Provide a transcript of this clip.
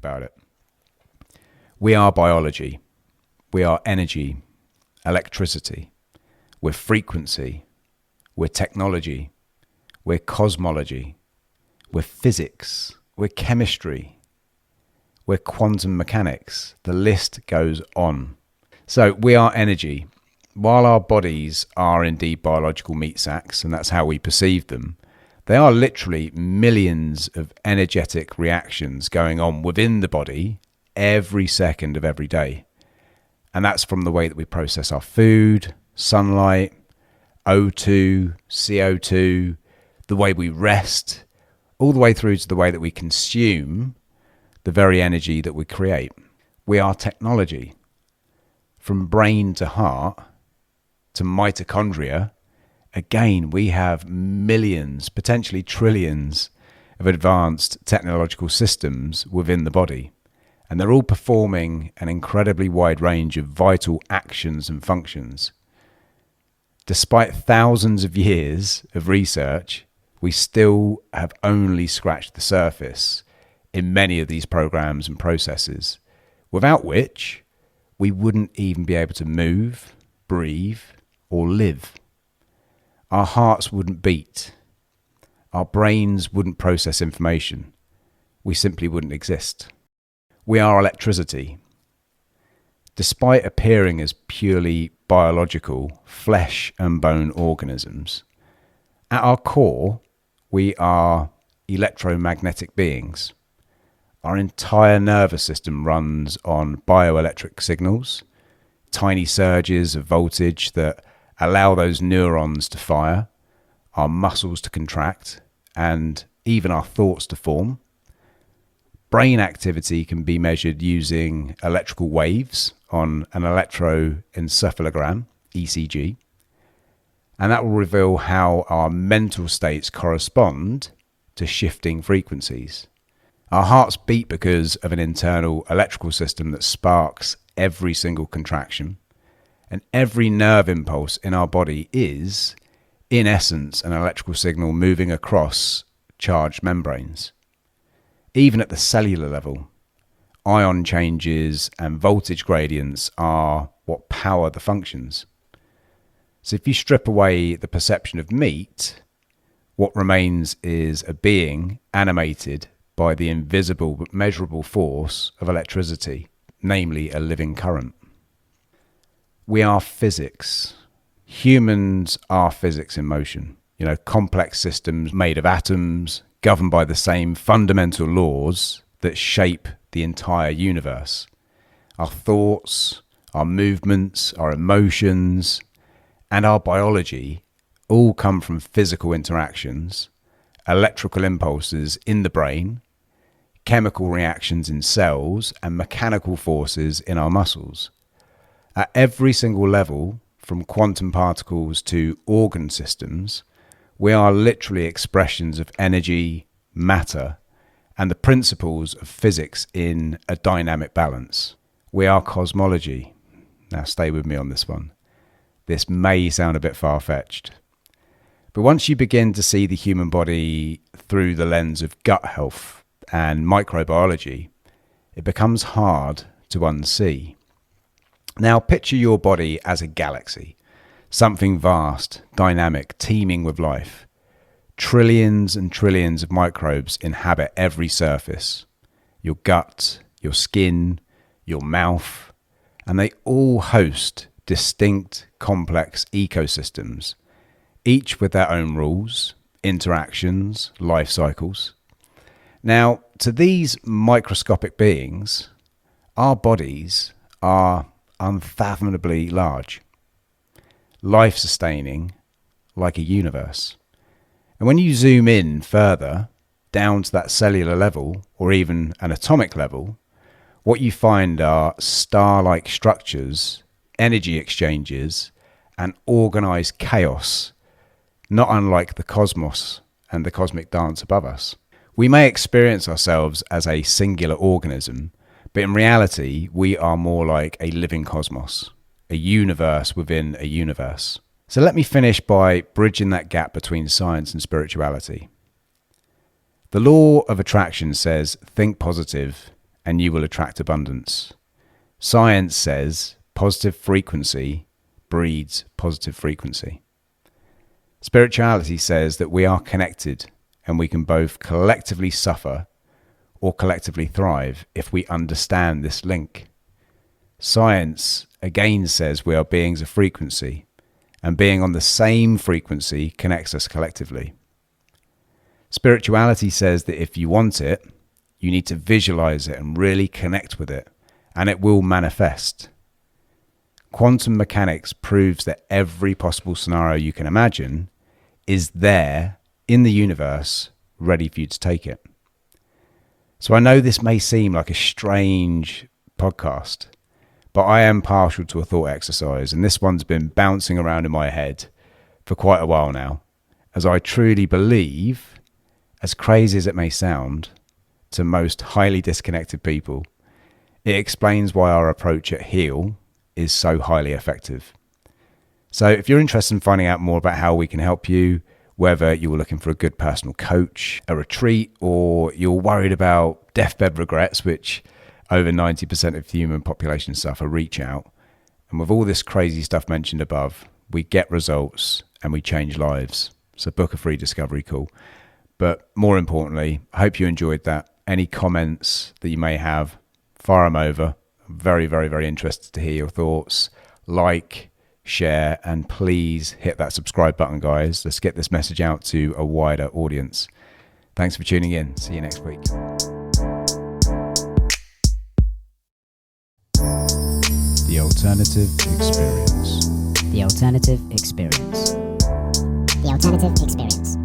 about it. We are biology. We are energy, electricity. We're frequency. We're technology. We're cosmology. We're physics. We're chemistry. We're quantum mechanics. The list goes on. So we are energy. While our bodies are indeed biological meat sacks, and that's how we perceive them, they are literally millions of energetic reactions going on within the body every second of every day. And that's from the way that we process our food, sunlight, O2, CO2, the way we rest, all the way through to the way that we consume the very energy that we create. We are technology. From brain to heart to mitochondria, again, we have millions, potentially trillions of advanced technological systems within the body. And they're all performing an incredibly wide range of vital actions and functions. Despite thousands of years of research, we still have only scratched the surface in many of these programs and processes, without which we wouldn't even be able to move, breathe, or live. Our hearts wouldn't beat. Our brains wouldn't process information. We simply wouldn't exist. We are electricity. Despite appearing as purely biological, flesh and bone organisms, at our core, we are electromagnetic beings. Our entire nervous system runs on bioelectric signals, tiny surges of voltage that allow those neurons to fire, our muscles to contract, and even our thoughts to form. Brain activity can be measured using electrical waves on an electroencephalogram, ECG, and that will reveal how our mental states correspond to shifting frequencies. Our hearts beat because of an internal electrical system that sparks every single contraction, and every nerve impulse in our body is, in essence, an electrical signal moving across charged membranes. Even at the cellular level, ion changes and voltage gradients are what power the functions. So if you strip away the perception of meat, what remains is a being animated by the invisible but measurable force of electricity, namely a living current. We are physics. Humans are physics in motion. Complex systems made of atoms, governed by the same fundamental laws that shape the entire universe. Our thoughts, our movements, our emotions, and our biology all come from physical interactions, electrical impulses in the brain, chemical reactions in cells, and mechanical forces in our muscles. At every single level, from quantum particles to organ systems, we are literally expressions of energy, matter, and the principles of physics in a dynamic balance. We are cosmology. Now stay with me on this one. This may sound a bit far-fetched, but once you begin to see the human body through the lens of gut health and microbiology, it becomes hard to unsee. Now picture your body as a galaxy, something vast, dynamic, teeming with life. Trillions and trillions of microbes inhabit every surface, your gut, your skin, your mouth, and they all host distinct, complex ecosystems, each with their own rules, interactions, life cycles. Now, to these microscopic beings, our bodies are unfathomably large, life-sustaining, like a universe. And when you zoom in further, down to that cellular level, or even an atomic level, what you find are star-like structures, energy exchanges, and organized chaos, not unlike the cosmos and the cosmic dance above us. We may experience ourselves as a singular organism, but in reality, we are more like a living cosmos, a universe within a universe. So let me finish by bridging that gap between science and spirituality. The law of attraction says, think positive and you will attract abundance. Science says positive frequency breeds positive frequency. Spirituality says that we are connected and we can both collectively suffer or collectively thrive if we understand this link. Science again says we are beings of frequency, and being on the same frequency connects us collectively. Spirituality says that if you want it, you need to visualize it and really connect with it, and it will manifest. Quantum mechanics proves that every possible scenario you can imagine is there in the universe, ready for you to take it. So I know this may seem like a strange podcast, but I am partial to a thought exercise, and this one's been bouncing around in my head for quite a while now, as I truly believe, as crazy as it may sound to most highly disconnected people, it explains why our approach at Heal is so highly effective. So if you're interested in finding out more about how we can help you, whether you're looking for a good personal coach, a retreat, or you're worried about deathbed regrets, which over 90% of the human population suffer, reach out. And with all this crazy stuff mentioned above, we get results and we change lives. So book a free discovery call. But more importantly, I hope you enjoyed that. Any comments that you may have, fire them over. I'm very, very, very interested to hear your thoughts. Like, share, and please hit that subscribe button, guys. Let's get this message out to a wider audience. Thanks for tuning in. See you next week. The Alternative Experience. The Alternative Experience. The Alternative Experience.